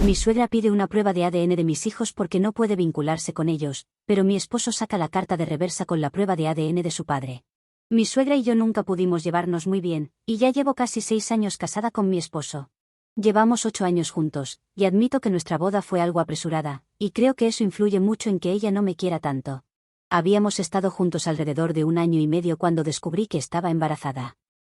Mi suegra pide una prueba de ADN de mis hijos porque no puede vincularse con ellos, pero mi esposo saca la carta de reversa con la prueba de ADN de su padre. Mi suegra y yo nunca pudimos llevarnos muy bien, y ya llevo casi 6 años casada con mi esposo. Llevamos 8 años juntos, y admito que nuestra boda fue algo apresurada, y creo que eso influye mucho en que ella no me quiera tanto. Habíamos estado juntos alrededor de 1 año y medio cuando descubrí que estaba embarazada.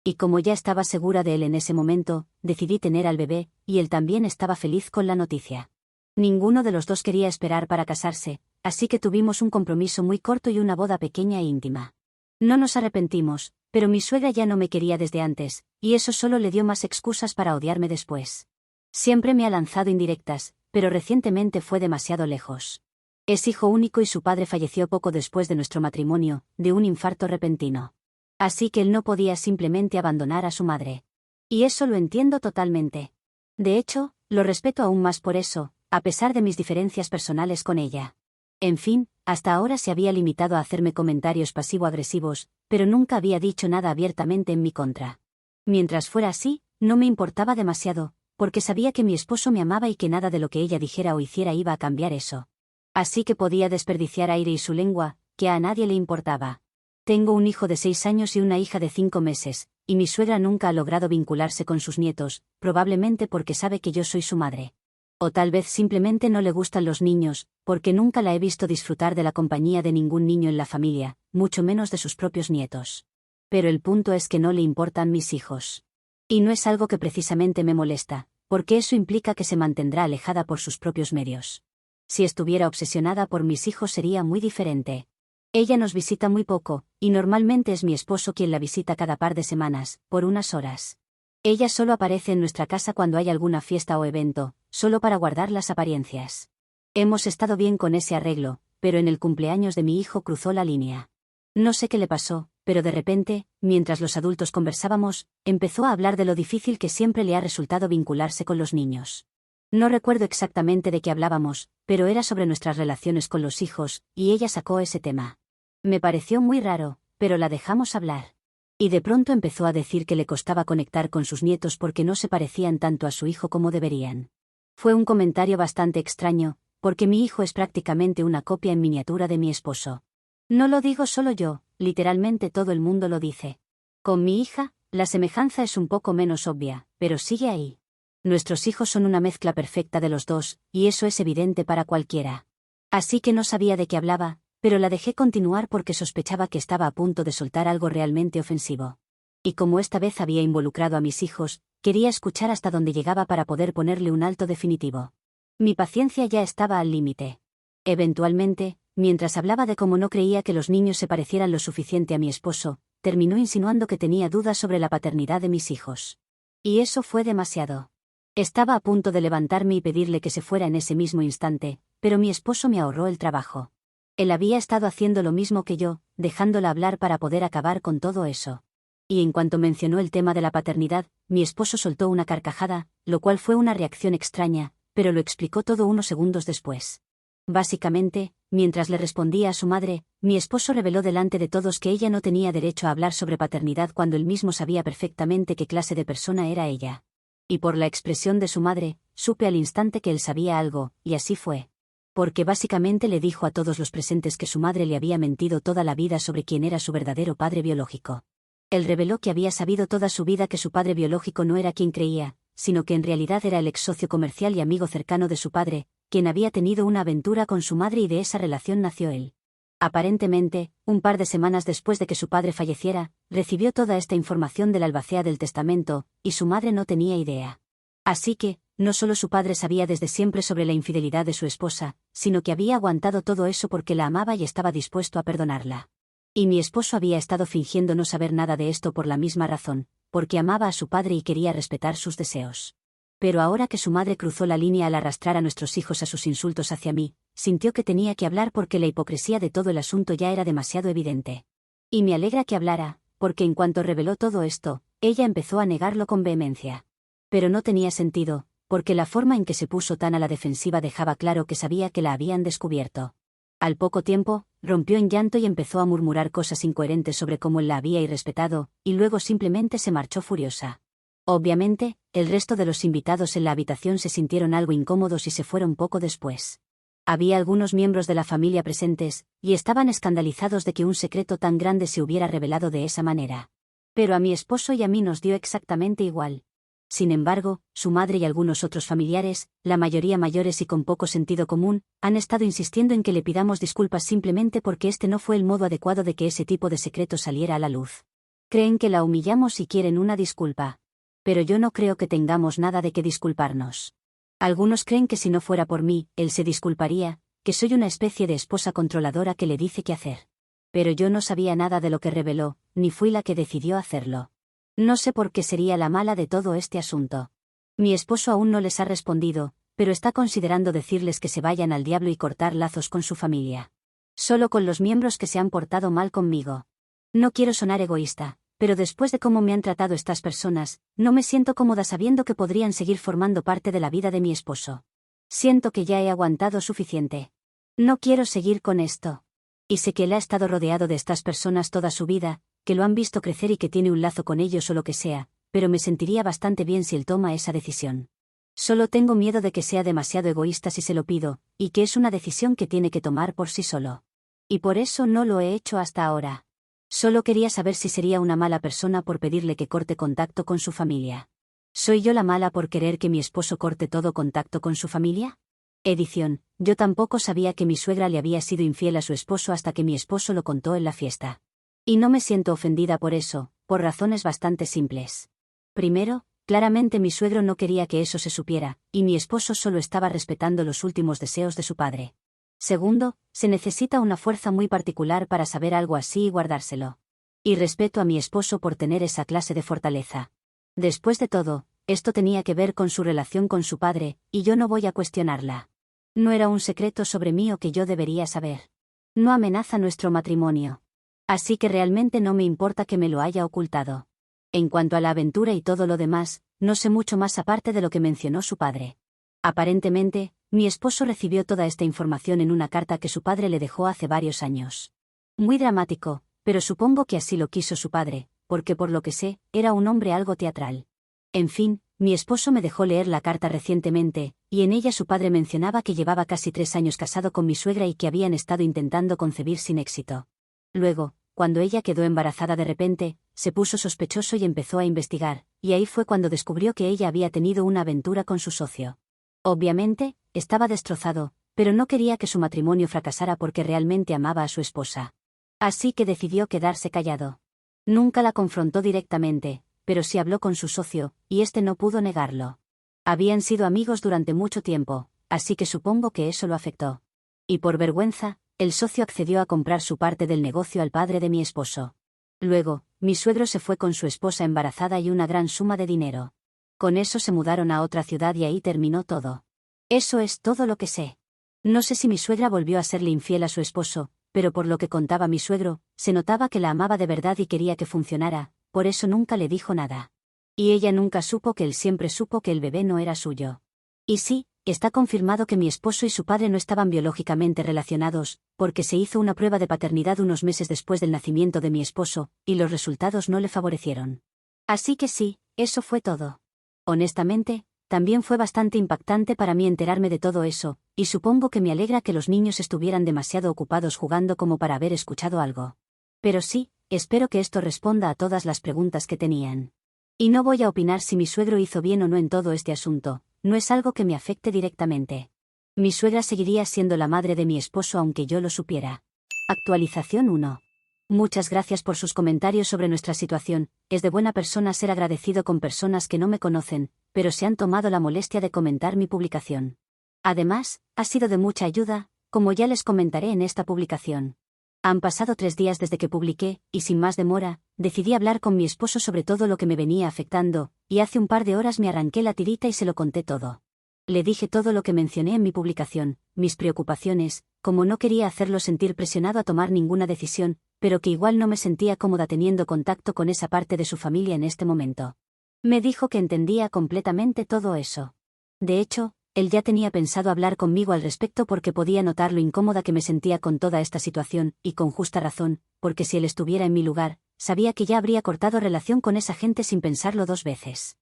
Y como ya estaba segura de él en ese momento, decidí tener al bebé, y él también estaba feliz con la noticia. Ninguno de los dos quería esperar para casarse, así que tuvimos un compromiso muy corto y una boda pequeña e íntima. No nos arrepentimos, pero mi suegra ya no me quería desde antes, y eso solo le dio más excusas para odiarme después. Siempre me ha lanzado indirectas, pero recientemente fue demasiado lejos. Es hijo único y su padre falleció poco después de nuestro matrimonio, de un infarto repentino. Así que él no podía simplemente abandonar a su madre. Y eso lo entiendo totalmente. De hecho, lo respeto aún más por eso, a pesar de mis diferencias personales con ella. En fin, hasta ahora se había limitado a hacerme comentarios pasivo-agresivos, pero nunca había dicho nada abiertamente en mi contra. Mientras fuera así, no me importaba demasiado, porque sabía que mi esposo me amaba y que nada de lo que ella dijera o hiciera iba a cambiar eso. Así que podía desperdiciar aire y su lengua, que a nadie le importaba. Tengo un hijo de 6 años y una hija de 5 meses, y mi suegra nunca ha logrado vincularse con sus nietos, probablemente porque sabe que yo soy su madre. O tal vez simplemente no le gustan los niños, porque nunca la he visto disfrutar de la compañía de ningún niño en la familia, mucho menos de sus propios nietos. Pero el punto es que no le importan mis hijos. Y no es algo que precisamente me molesta, porque eso implica que se mantendrá alejada por sus propios medios. Si estuviera obsesionada por mis hijos sería muy diferente. Ella nos visita muy poco, y normalmente es mi esposo quien la visita cada par de semanas, por unas horas. Ella solo aparece en nuestra casa cuando hay alguna fiesta o evento, solo para guardar las apariencias. Hemos estado bien con ese arreglo, pero en el cumpleaños de mi hijo cruzó la línea. No sé qué le pasó, pero de repente, mientras los adultos conversábamos, empezó a hablar de lo difícil que siempre le ha resultado vincularse con los niños. No recuerdo exactamente de qué hablábamos, pero era sobre nuestras relaciones con los hijos, y ella sacó ese tema. Me pareció muy raro, pero la dejamos hablar. Y de pronto empezó a decir que le costaba conectar con sus nietos porque no se parecían tanto a su hijo como deberían. Fue un comentario bastante extraño, porque mi hijo es prácticamente una copia en miniatura de mi esposo. No lo digo solo yo, literalmente todo el mundo lo dice. Con mi hija, la semejanza es un poco menos obvia, pero sigue ahí. Nuestros hijos son una mezcla perfecta de los dos, y eso es evidente para cualquiera. Así que no sabía de qué hablaba, pero la dejé continuar porque sospechaba que estaba a punto de soltar algo realmente ofensivo. Y como esta vez había involucrado a mis hijos, quería escuchar hasta dónde llegaba para poder ponerle un alto definitivo. Mi paciencia ya estaba al límite. Eventualmente, mientras hablaba de cómo no creía que los niños se parecieran lo suficiente a mi esposo, terminó insinuando que tenía dudas sobre la paternidad de mis hijos. Y eso fue demasiado. Estaba a punto de levantarme y pedirle que se fuera en ese mismo instante, pero mi esposo me ahorró el trabajo. Él había estado haciendo lo mismo que yo, dejándola hablar para poder acabar con todo eso. Y en cuanto mencionó el tema de la paternidad, mi esposo soltó una carcajada, lo cual fue una reacción extraña, pero lo explicó todo unos segundos después. Básicamente, mientras le respondía a su madre, mi esposo reveló delante de todos que ella no tenía derecho a hablar sobre paternidad cuando él mismo sabía perfectamente qué clase de persona era ella. Y por la expresión de su madre, supe al instante que él sabía algo, y así fue. Porque básicamente le dijo a todos los presentes que su madre le había mentido toda la vida sobre quién era su verdadero padre biológico. Él reveló que había sabido toda su vida que su padre biológico no era quien creía, sino que en realidad era el ex socio comercial y amigo cercano de su padre, quien había tenido una aventura con su madre y de esa relación nació él. Aparentemente, un par de semanas después de que su padre falleciera, recibió toda esta información del albacea del testamento, y su madre no tenía idea. Así que, no solo su padre sabía desde siempre sobre la infidelidad de su esposa, sino que había aguantado todo eso porque la amaba y estaba dispuesto a perdonarla. Y mi esposo había estado fingiendo no saber nada de esto por la misma razón, porque amaba a su padre y quería respetar sus deseos. Pero ahora que su madre cruzó la línea al arrastrar a nuestros hijos a sus insultos hacia mí, sintió que tenía que hablar porque la hipocresía de todo el asunto ya era demasiado evidente. Y me alegra que hablara, porque en cuanto reveló todo esto, ella empezó a negarlo con vehemencia. Pero no tenía sentido, porque la forma en que se puso tan a la defensiva dejaba claro que sabía que la habían descubierto. Al poco tiempo, rompió en llanto y empezó a murmurar cosas incoherentes sobre cómo él la había irrespetado, y luego simplemente se marchó furiosa. Obviamente, el resto de los invitados en la habitación se sintieron algo incómodos y se fueron poco después. Había algunos miembros de la familia presentes, y estaban escandalizados de que un secreto tan grande se hubiera revelado de esa manera. Pero a mi esposo y a mí nos dio exactamente igual. Sin embargo, su madre y algunos otros familiares, la mayoría mayores y con poco sentido común, han estado insistiendo en que le pidamos disculpas simplemente porque este no fue el modo adecuado de que ese tipo de secreto saliera a la luz. Creen que la humillamos y quieren una disculpa. Pero yo no creo que tengamos nada de qué disculparnos. Algunos creen que si no fuera por mí, él se disculparía, que soy una especie de esposa controladora que le dice qué hacer. Pero yo no sabía nada de lo que reveló, ni fui la que decidió hacerlo. No sé por qué sería la mala de todo este asunto. Mi esposo aún no les ha respondido, pero está considerando decirles que se vayan al diablo y cortar lazos con su familia. Solo con los miembros que se han portado mal conmigo. No quiero sonar egoísta, pero después de cómo me han tratado estas personas, no me siento cómoda sabiendo que podrían seguir formando parte de la vida de mi esposo. Siento que ya he aguantado suficiente. No quiero seguir con esto. Y sé que él ha estado rodeado de estas personas toda su vida, que lo han visto crecer y que tiene un lazo con ellos o lo que sea, pero me sentiría bastante bien si él toma esa decisión. Solo tengo miedo de que sea demasiado egoísta si se lo pido, y que es una decisión que tiene que tomar por sí solo. Y por eso no lo he hecho hasta ahora. Solo quería saber si sería una mala persona por pedirle que corte contacto con su familia. ¿Soy yo la mala por querer que mi esposo corte todo contacto con su familia? Edición. Yo tampoco sabía que mi suegra le había sido infiel a su esposo hasta que mi esposo lo contó en la fiesta. Y no me siento ofendida por eso, por razones bastante simples. Primero, claramente mi suegro no quería que eso se supiera, y mi esposo solo estaba respetando los últimos deseos de su padre. Segundo, se necesita una fuerza muy particular para saber algo así y guardárselo. Y respeto a mi esposo por tener esa clase de fortaleza. Después de todo, esto tenía que ver con su relación con su padre, y yo no voy a cuestionarla. No era un secreto sobre mí o que yo debería saber. No amenaza nuestro matrimonio. Así que realmente no me importa que me lo haya ocultado. En cuanto a la aventura y todo lo demás, no sé mucho más aparte de lo que mencionó su padre. Aparentemente, mi esposo recibió toda esta información en una carta que su padre le dejó hace varios años. Muy dramático, pero supongo que así lo quiso su padre, porque por lo que sé, era un hombre algo teatral. En fin, mi esposo me dejó leer la carta recientemente, y en ella su padre mencionaba que llevaba casi 3 años casado con mi suegra y que habían estado intentando concebir sin éxito. Luego, cuando ella quedó embarazada de repente, se puso sospechoso y empezó a investigar, y ahí fue cuando descubrió que ella había tenido una aventura con su socio. Obviamente, estaba destrozado, pero no quería que su matrimonio fracasara porque realmente amaba a su esposa. Así que decidió quedarse callado. Nunca la confrontó directamente, pero sí habló con su socio, y este no pudo negarlo. Habían sido amigos durante mucho tiempo, así que supongo que eso lo afectó. Y por vergüenza, el socio accedió a comprar su parte del negocio al padre de mi esposo. Luego, mi suegro se fue con su esposa embarazada y una gran suma de dinero. Con eso se mudaron a otra ciudad y ahí terminó todo. Eso es todo lo que sé. No sé si mi suegra volvió a serle infiel a su esposo, pero por lo que contaba mi suegro, se notaba que la amaba de verdad y quería que funcionara, por eso nunca le dijo nada. Y ella nunca supo que él siempre supo que el bebé no era suyo. Y sí, está confirmado que mi esposo y su padre no estaban biológicamente relacionados, porque se hizo una prueba de paternidad unos meses después del nacimiento de mi esposo, y los resultados no le favorecieron. Así que sí, eso fue todo. Honestamente, también fue bastante impactante para mí enterarme de todo eso, y supongo que me alegra que los niños estuvieran demasiado ocupados jugando como para haber escuchado algo. Pero sí, espero que esto responda a todas las preguntas que tenían. Y no voy a opinar si mi suegro hizo bien o no en todo este asunto, no es algo que me afecte directamente. Mi suegra seguiría siendo la madre de mi esposo aunque yo lo supiera. Actualización 1. Muchas gracias por sus comentarios sobre nuestra situación, es de buena persona ser agradecido con personas que no me conocen, pero se han tomado la molestia de comentar mi publicación. Además, ha sido de mucha ayuda, como ya les comentaré en esta publicación. Han pasado 3 días desde que publiqué, y sin más demora, decidí hablar con mi esposo sobre todo lo que me venía afectando, y hace un par de horas me arranqué la tirita y se lo conté todo. Le dije todo lo que mencioné en mi publicación, mis preocupaciones, como no quería hacerlo sentir presionado a tomar ninguna decisión, pero que igual no me sentía cómoda teniendo contacto con esa parte de su familia en este momento. Me dijo que entendía completamente todo eso. De hecho, él ya tenía pensado hablar conmigo al respecto porque podía notar lo incómoda que me sentía con toda esta situación, y con justa razón, porque si él estuviera en mi lugar, sabía que ya habría cortado relación con esa gente sin pensarlo 2 veces.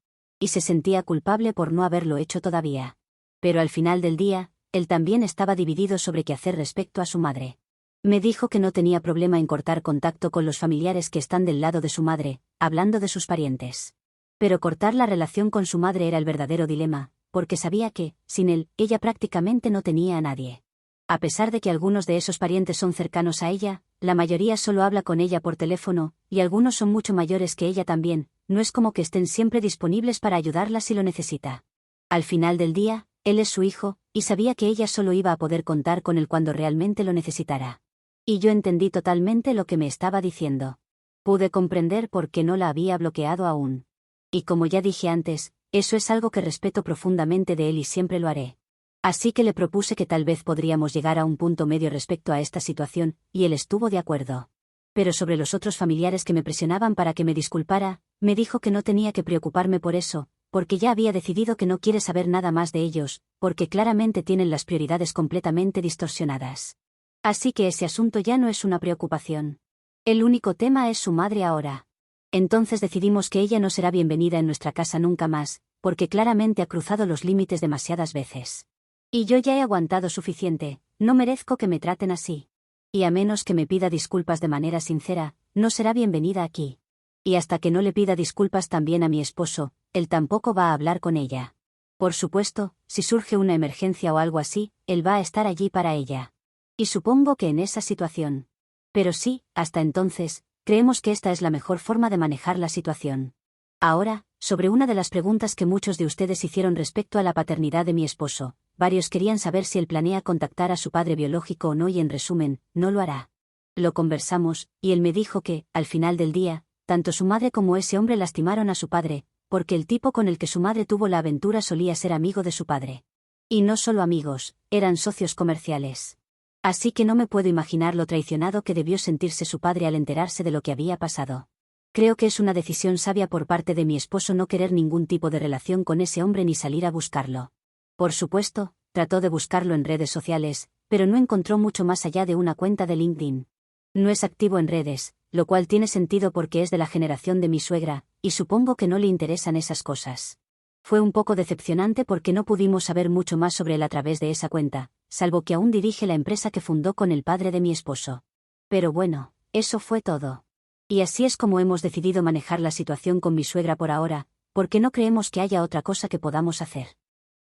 y se sentía culpable por no haberlo hecho todavía. Pero al final del día, él también estaba dividido sobre qué hacer respecto a su madre. Me dijo que no tenía problema en cortar contacto con los familiares que están del lado de su madre, hablando de sus parientes. Pero cortar la relación con su madre era el verdadero dilema, porque sabía que, sin él, ella prácticamente no tenía a nadie. A pesar de que algunos de esos parientes son cercanos a ella, la mayoría solo habla con ella por teléfono, y algunos son mucho mayores que ella también, no es como que estén siempre disponibles para ayudarla si lo necesita. Al final del día, él es su hijo, y sabía que ella solo iba a poder contar con él cuando realmente lo necesitara. Y yo entendí totalmente lo que me estaba diciendo. Pude comprender por qué no la había bloqueado aún. Y como ya dije antes, eso es algo que respeto profundamente de él y siempre lo haré. Así que le propuse que tal vez podríamos llegar a un punto medio respecto a esta situación, y él estuvo de acuerdo. Pero sobre los otros familiares que me presionaban para que me disculpara, me dijo que no tenía que preocuparme por eso, porque ya había decidido que no quiere saber nada más de ellos, porque claramente tienen las prioridades completamente distorsionadas. Así que ese asunto ya no es una preocupación. El único tema es su madre ahora. Entonces decidimos que ella no será bienvenida en nuestra casa nunca más, porque claramente ha cruzado los límites demasiadas veces. Y yo ya he aguantado suficiente, no merezco que me traten así. Y a menos que me pida disculpas de manera sincera, no será bienvenida aquí. Y hasta que no le pida disculpas también a mi esposo, él tampoco va a hablar con ella. Por supuesto, si surge una emergencia o algo así, él va a estar allí para ella. Y supongo que en esa situación. Pero sí, hasta entonces, creemos que esta es la mejor forma de manejar la situación. Ahora, sobre una de las preguntas que muchos de ustedes hicieron respecto a la paternidad de mi esposo, varios querían saber si él planea contactar a su padre biológico o no y en resumen, no lo hará. Lo conversamos, y él me dijo que, al final del día, tanto su madre como ese hombre lastimaron a su padre, porque el tipo con el que su madre tuvo la aventura solía ser amigo de su padre. Y no solo amigos, eran socios comerciales. Así que no me puedo imaginar lo traicionado que debió sentirse su padre al enterarse de lo que había pasado. Creo que es una decisión sabia por parte de mi esposo no querer ningún tipo de relación con ese hombre ni salir a buscarlo. Por supuesto, trató de buscarlo en redes sociales, pero no encontró mucho más allá de una cuenta de LinkedIn. No es activo en redes, lo cual tiene sentido porque es de la generación de mi suegra, y supongo que no le interesan esas cosas. Fue un poco decepcionante porque no pudimos saber mucho más sobre él a través de esa cuenta, salvo que aún dirige la empresa que fundó con el padre de mi esposo. Pero bueno, eso fue todo. Y así es como hemos decidido manejar la situación con mi suegra por ahora, porque no creemos que haya otra cosa que podamos hacer.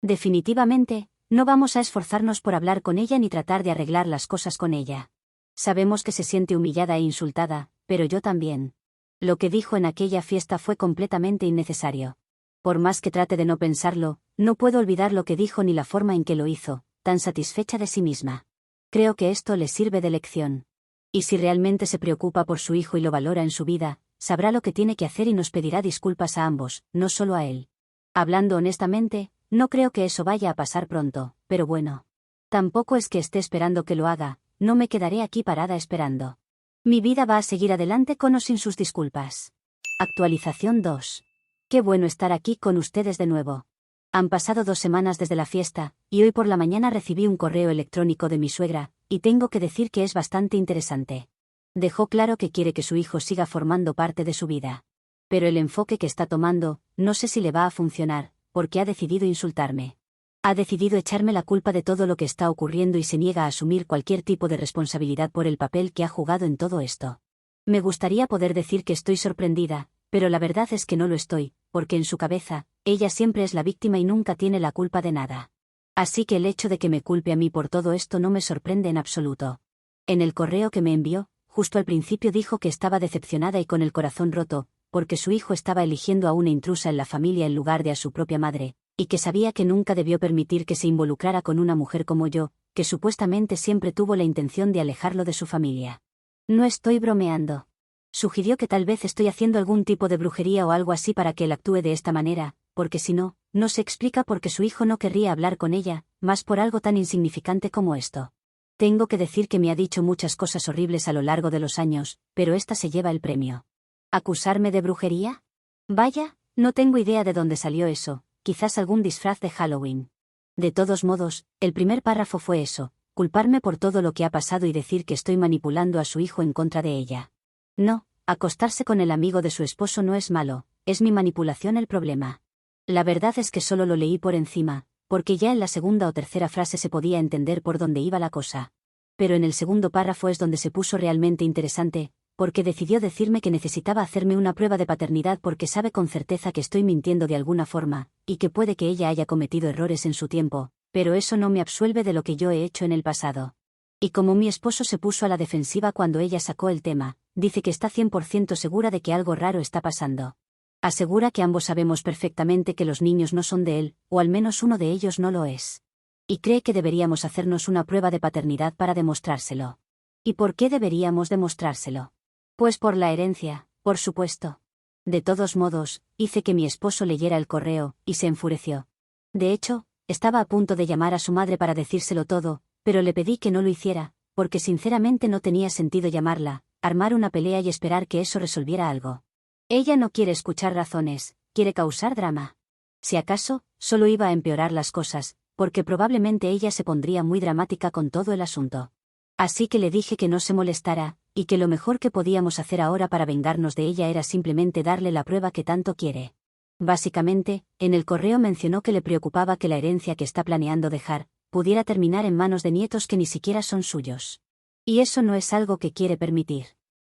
Definitivamente, no vamos a esforzarnos por hablar con ella ni tratar de arreglar las cosas con ella. Sabemos que se siente humillada e insultada, pero yo también. Lo que dijo en aquella fiesta fue completamente innecesario. Por más que trate de no pensarlo, no puedo olvidar lo que dijo ni la forma en que lo hizo, tan satisfecha de sí misma. Creo que esto le sirve de lección. Y si realmente se preocupa por su hijo y lo valora en su vida, sabrá lo que tiene que hacer y nos pedirá disculpas a ambos, no solo a él. Hablando honestamente, no creo que eso vaya a pasar pronto, pero bueno. Tampoco es que esté esperando que lo haga, no me quedaré aquí parada esperando. Mi vida va a seguir adelante con o sin sus disculpas. Actualización 2. Qué bueno estar aquí con ustedes de nuevo. Han pasado 2 semanas desde la fiesta, y hoy por la mañana recibí un correo electrónico de mi suegra, y tengo que decir que es bastante interesante. Dejó claro que quiere que su hijo siga formando parte de su vida. Pero el enfoque que está tomando, no sé si le va a funcionar, porque ha decidido insultarme. Ha decidido echarme la culpa de todo lo que está ocurriendo y se niega a asumir cualquier tipo de responsabilidad por el papel que ha jugado en todo esto. Me gustaría poder decir que estoy sorprendida, pero la verdad es que no lo estoy, porque en su cabeza, ella siempre es la víctima y nunca tiene la culpa de nada. Así que el hecho de que me culpe a mí por todo esto no me sorprende en absoluto. En el correo que me envió, justo al principio dijo que estaba decepcionada y con el corazón roto, porque su hijo estaba eligiendo a una intrusa en la familia en lugar de a su propia madre, y que sabía que nunca debió permitir que se involucrara con una mujer como yo, que supuestamente siempre tuvo la intención de alejarlo de su familia. No estoy bromeando. Sugirió que tal vez estoy haciendo algún tipo de brujería o algo así para que él actúe de esta manera, porque si no, no se explica por qué su hijo no querría hablar con ella, más por algo tan insignificante como esto. Tengo que decir que me ha dicho muchas cosas horribles a lo largo de los años, pero esta se lleva el premio. ¿Acusarme de brujería? Vaya, no tengo idea de dónde salió eso, quizás algún disfraz de Halloween. De todos modos, el primer párrafo fue eso, culparme por todo lo que ha pasado y decir que estoy manipulando a su hijo en contra de ella. No, acostarse con el amigo de su esposo no es malo, es mi manipulación el problema. La verdad es que solo lo leí por encima, porque ya en la segunda o tercera frase se podía entender por dónde iba la cosa. Pero en el segundo párrafo es donde se puso realmente interesante, porque decidió decirme que necesitaba hacerme una prueba de paternidad porque sabe con certeza que estoy mintiendo de alguna forma, y que puede que ella haya cometido errores en su tiempo, pero eso no me absuelve de lo que yo he hecho en el pasado. Y como mi esposo se puso a la defensiva cuando ella sacó el tema, dice que está 100% segura de que algo raro está pasando. Asegura que ambos sabemos perfectamente que los niños no son de él, o al menos uno de ellos no lo es. Y cree que deberíamos hacernos una prueba de paternidad para demostrárselo. ¿Y por qué deberíamos demostrárselo? Pues por la herencia, por supuesto. De todos modos, hice que mi esposo leyera el correo, y se enfureció. De hecho, estaba a punto de llamar a su madre para decírselo todo, pero le pedí que no lo hiciera, porque sinceramente no tenía sentido llamarla, armar una pelea y esperar que eso resolviera algo. Ella no quiere escuchar razones, quiere causar drama. Si acaso, solo iba a empeorar las cosas, porque probablemente ella se pondría muy dramática con todo el asunto. Así que le dije que no se molestara, y que lo mejor que podíamos hacer ahora para vengarnos de ella era simplemente darle la prueba que tanto quiere. Básicamente, en el correo mencionó que le preocupaba que la herencia que está planeando dejar, pudiera terminar en manos de nietos que ni siquiera son suyos. Y eso no es algo que quiere permitir.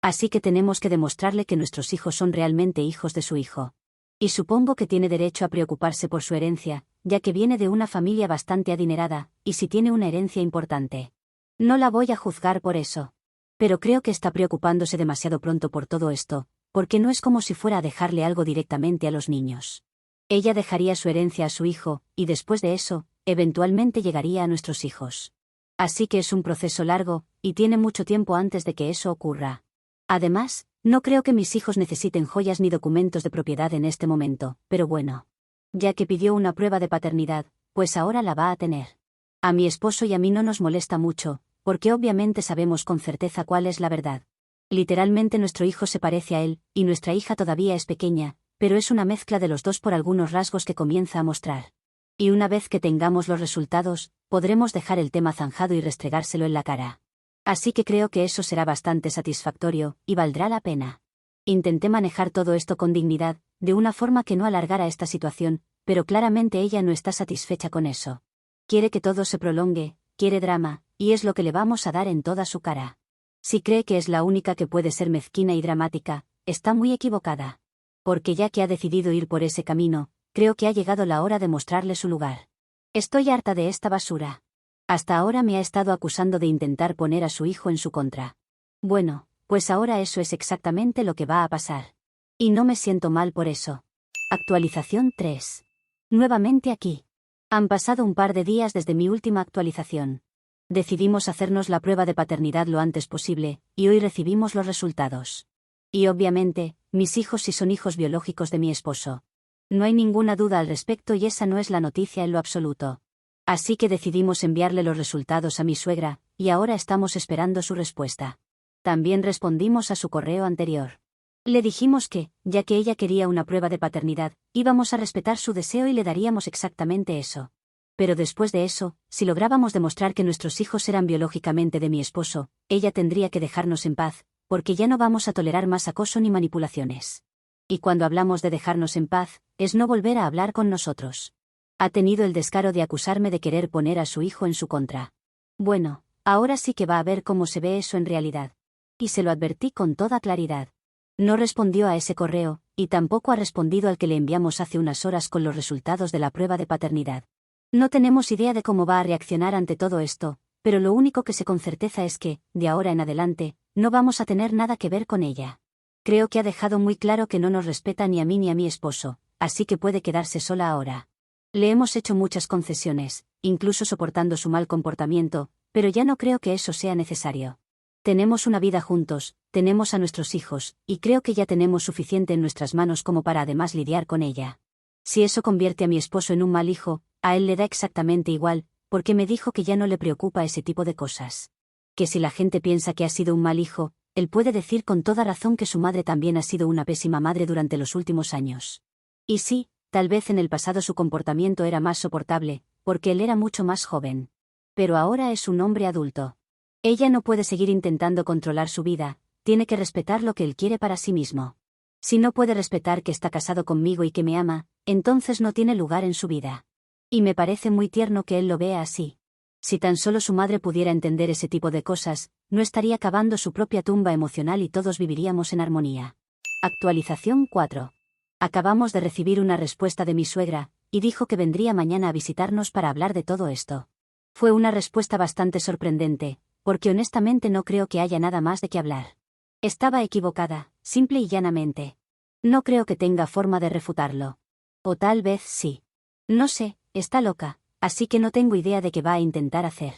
Así que tenemos que demostrarle que nuestros hijos son realmente hijos de su hijo. Y supongo que tiene derecho a preocuparse por su herencia, ya que viene de una familia bastante adinerada, y si tiene una herencia importante. No la voy a juzgar por eso. Pero creo que está preocupándose demasiado pronto por todo esto, porque no es como si fuera a dejarle algo directamente a los niños. Ella dejaría su herencia a su hijo, y después de eso, eventualmente llegaría a nuestros hijos. Así que es un proceso largo, y tiene mucho tiempo antes de que eso ocurra. Además, no creo que mis hijos necesiten joyas ni documentos de propiedad en este momento, pero bueno. Ya que pidió una prueba de paternidad, pues ahora la va a tener. A mi esposo y a mí no nos molesta mucho, porque obviamente sabemos con certeza cuál es la verdad. Literalmente nuestro hijo se parece a él, y nuestra hija todavía es pequeña, pero es una mezcla de los dos por algunos rasgos que comienza a mostrar. Y una vez que tengamos los resultados, podremos dejar el tema zanjado y restregárselo en la cara. Así que creo que eso será bastante satisfactorio, y valdrá la pena. Intenté manejar todo esto con dignidad, de una forma que no alargara esta situación, pero claramente ella no está satisfecha con eso. Quiere que todo se prolongue, quiere drama, y es lo que le vamos a dar en toda su cara. Si cree que es la única que puede ser mezquina y dramática, está muy equivocada. Porque ya que ha decidido ir por ese camino, creo que ha llegado la hora de mostrarle su lugar. Estoy harta de esta basura. Hasta ahora me ha estado acusando de intentar poner a su hijo en su contra. Bueno, pues ahora eso es exactamente lo que va a pasar. Y no me siento mal por eso. Actualización 3. Nuevamente aquí. Han pasado un par de días desde mi última actualización. Decidimos hacernos la prueba de paternidad lo antes posible, y hoy recibimos los resultados. Y obviamente, mis hijos sí son hijos biológicos de mi esposo. No hay ninguna duda al respecto y esa no es la noticia en lo absoluto. Así que decidimos enviarle los resultados a mi suegra, y ahora estamos esperando su respuesta. También respondimos a su correo anterior. Le dijimos que, ya que ella quería una prueba de paternidad, íbamos a respetar su deseo y le daríamos exactamente eso. Pero después de eso, si lográbamos demostrar que nuestros hijos eran biológicamente de mi esposo, ella tendría que dejarnos en paz, porque ya no vamos a tolerar más acoso ni manipulaciones. Y cuando hablamos de dejarnos en paz, es no volver a hablar con nosotros. Ha tenido el descaro de acusarme de querer poner a su hijo en su contra. Bueno, ahora sí que va a ver cómo se ve eso en realidad. Y se lo advertí con toda claridad. No respondió a ese correo, y tampoco ha respondido al que le enviamos hace unas horas con los resultados de la prueba de paternidad. No tenemos idea de cómo va a reaccionar ante todo esto, pero lo único que sé con certeza es que, de ahora en adelante, no vamos a tener nada que ver con ella. Creo que ha dejado muy claro que no nos respeta ni a mí ni a mi esposo, así que puede quedarse sola ahora. Le hemos hecho muchas concesiones, incluso soportando su mal comportamiento, pero ya no creo que eso sea necesario. Tenemos una vida juntos, tenemos a nuestros hijos, y creo que ya tenemos suficiente en nuestras manos como para además lidiar con ella. Si eso convierte a mi esposo en un mal hijo, a él le da exactamente igual, porque me dijo que ya no le preocupa ese tipo de cosas. Que si la gente piensa que ha sido un mal hijo, él puede decir con toda razón que su madre también ha sido una pésima madre durante los últimos años. Y sí, tal vez en el pasado su comportamiento era más soportable, porque él era mucho más joven. Pero ahora es un hombre adulto. Ella no puede seguir intentando controlar su vida, tiene que respetar lo que él quiere para sí mismo. Si no puede respetar que está casado conmigo y que me ama, entonces no tiene lugar en su vida. Y me parece muy tierno que él lo vea así. Si tan solo su madre pudiera entender ese tipo de cosas, no estaría cavando su propia tumba emocional y todos viviríamos en armonía. Actualización 4. Acabamos de recibir una respuesta de mi suegra, y dijo que vendría mañana a visitarnos para hablar de todo esto. Fue una respuesta bastante sorprendente, porque honestamente no creo que haya nada más de qué hablar. Estaba equivocada, simple y llanamente. No creo que tenga forma de refutarlo. O tal vez sí. No sé, está loca, así que no tengo idea de qué va a intentar hacer.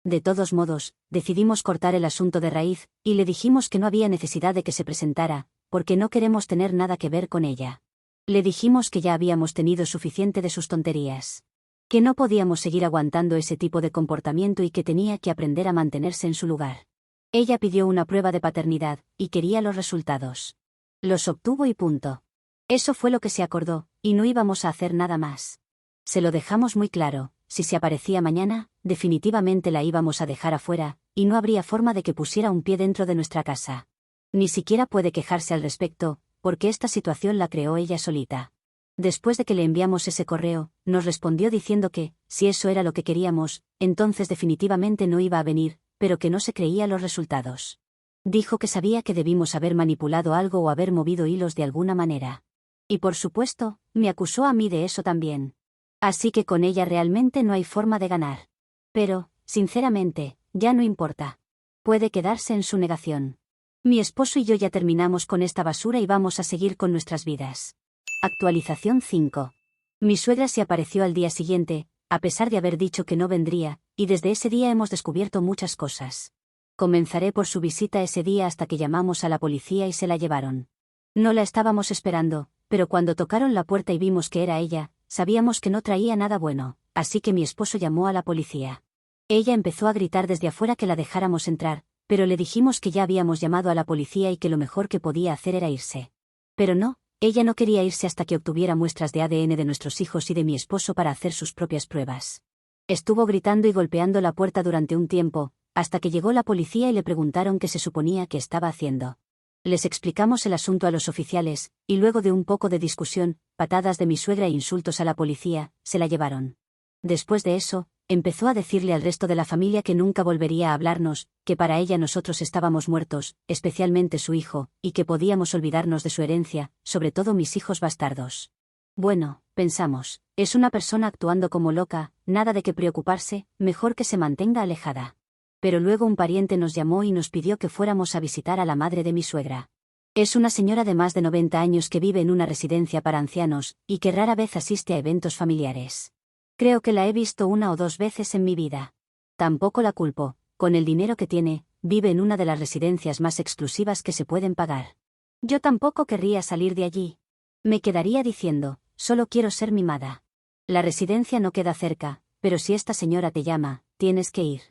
De todos modos, decidimos cortar el asunto de raíz, y le dijimos que no había necesidad de que se presentara, porque no queremos tener nada que ver con ella. Le dijimos que ya habíamos tenido suficiente de sus tonterías. Que no podíamos seguir aguantando ese tipo de comportamiento y que tenía que aprender a mantenerse en su lugar. Ella pidió una prueba de paternidad, y quería los resultados. Los obtuvo y punto. Eso fue lo que se acordó, y no íbamos a hacer nada más. Se lo dejamos muy claro, si se aparecía mañana, definitivamente la íbamos a dejar afuera, y no habría forma de que pusiera un pie dentro de nuestra casa. Ni siquiera puede quejarse al respecto, porque esta situación la creó ella solita. Después de que le enviamos ese correo, nos respondió diciendo que, si eso era lo que queríamos, entonces definitivamente no iba a venir, pero que no se creía los resultados. Dijo que sabía que debimos haber manipulado algo o haber movido hilos de alguna manera. Y por supuesto, me acusó a mí de eso también. Así que con ella realmente no hay forma de ganar. Pero, sinceramente, ya no importa. Puede quedarse en su negación. Mi esposo y yo ya terminamos con esta basura y vamos a seguir con nuestras vidas. Actualización 5. Mi suegra se apareció al día siguiente, a pesar de haber dicho que no vendría, y desde ese día hemos descubierto muchas cosas. Comenzaré por su visita ese día hasta que llamamos a la policía y se la llevaron. No la estábamos esperando, pero cuando tocaron la puerta y vimos que era ella, sabíamos que no traía nada bueno, así que mi esposo llamó a la policía. Ella empezó a gritar desde afuera que la dejáramos entrar, pero le dijimos que ya habíamos llamado a la policía y que lo mejor que podía hacer era irse. Pero no, ella no quería irse hasta que obtuviera muestras de ADN de nuestros hijos y de mi esposo para hacer sus propias pruebas. Estuvo gritando y golpeando la puerta durante un tiempo, hasta que llegó la policía y le preguntaron qué se suponía que estaba haciendo. Les explicamos el asunto a los oficiales, y luego de un poco de discusión, patadas de mi suegra e insultos a la policía, se la llevaron. Después de eso, empezó a decirle al resto de la familia que nunca volvería a hablarnos, que para ella nosotros estábamos muertos, especialmente su hijo, y que podíamos olvidarnos de su herencia, sobre todo mis hijos bastardos. Bueno, pensamos, es una persona actuando como loca, nada de qué preocuparse, mejor que se mantenga alejada. Pero luego un pariente nos llamó y nos pidió que fuéramos a visitar a la madre de mi suegra. Es una señora de más de 90 años que vive en una residencia para ancianos, y que rara vez asiste a eventos familiares. Creo que la he visto 1 o 2 veces en mi vida. Tampoco la culpo, con el dinero que tiene, vive en una de las residencias más exclusivas que se pueden pagar. Yo tampoco querría salir de allí. Me quedaría diciendo, solo quiero ser mimada. La residencia no queda cerca, pero si esta señora te llama, tienes que ir.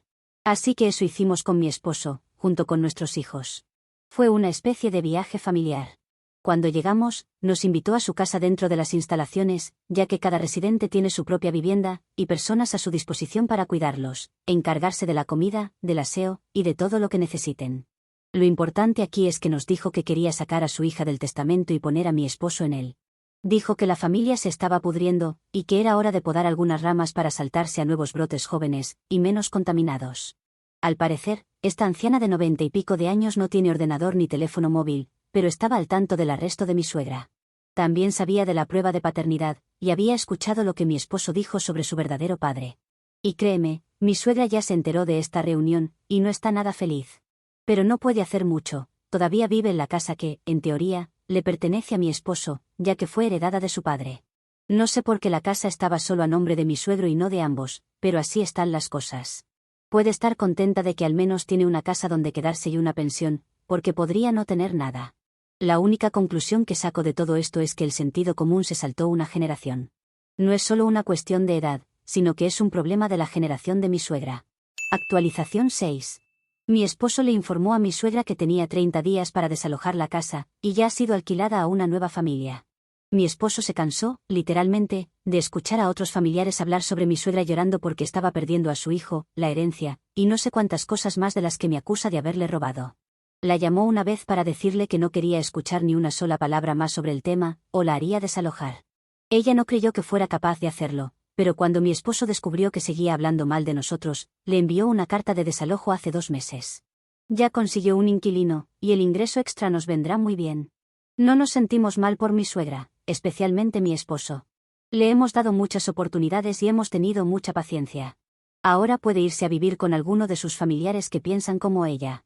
Así que eso hicimos con mi esposo, junto con nuestros hijos. Fue una especie de viaje familiar. Cuando llegamos, nos invitó a su casa dentro de las instalaciones, ya que cada residente tiene su propia vivienda, y personas a su disposición para cuidarlos, encargarse de la comida, del aseo, y de todo lo que necesiten. Lo importante aquí es que nos dijo que quería sacar a su hija del testamento y poner a mi esposo en él. Dijo que la familia se estaba pudriendo, y que era hora de podar algunas ramas para saltarse a nuevos brotes jóvenes, y menos contaminados. Al parecer, esta anciana de 90 y pico de años no tiene ordenador ni teléfono móvil, pero estaba al tanto del arresto de mi suegra. También sabía de la prueba de paternidad, y había escuchado lo que mi esposo dijo sobre su verdadero padre. Y créeme, mi suegra ya se enteró de esta reunión, y no está nada feliz. Pero no puede hacer mucho, todavía vive en la casa que, en teoría, le pertenece a mi esposo, ya que fue heredada de su padre. No sé por qué la casa estaba solo a nombre de mi suegro y no de ambos, pero así están las cosas. Puede estar contenta de que al menos tiene una casa donde quedarse y una pensión, porque podría no tener nada. La única conclusión que saco de todo esto es que el sentido común se saltó una generación. No es solo una cuestión de edad, sino que es un problema de la generación de mi suegra. Actualización 6. Mi esposo le informó a mi suegra que tenía 30 días para desalojar la casa, y ya ha sido alquilada a una nueva familia. Mi esposo se cansó, literalmente, de escuchar a otros familiares hablar sobre mi suegra llorando porque estaba perdiendo a su hijo, la herencia, y no sé cuántas cosas más de las que me acusa de haberle robado. La llamó una vez para decirle que no quería escuchar ni una sola palabra más sobre el tema, o la haría desalojar. Ella no creyó que fuera capaz de hacerlo, pero cuando mi esposo descubrió que seguía hablando mal de nosotros, le envió una carta de desalojo hace 2 meses. Ya consiguió un inquilino, y el ingreso extra nos vendrá muy bien. No nos sentimos mal por mi suegra, especialmente mi esposo. Le hemos dado muchas oportunidades y hemos tenido mucha paciencia. Ahora puede irse a vivir con alguno de sus familiares que piensan como ella.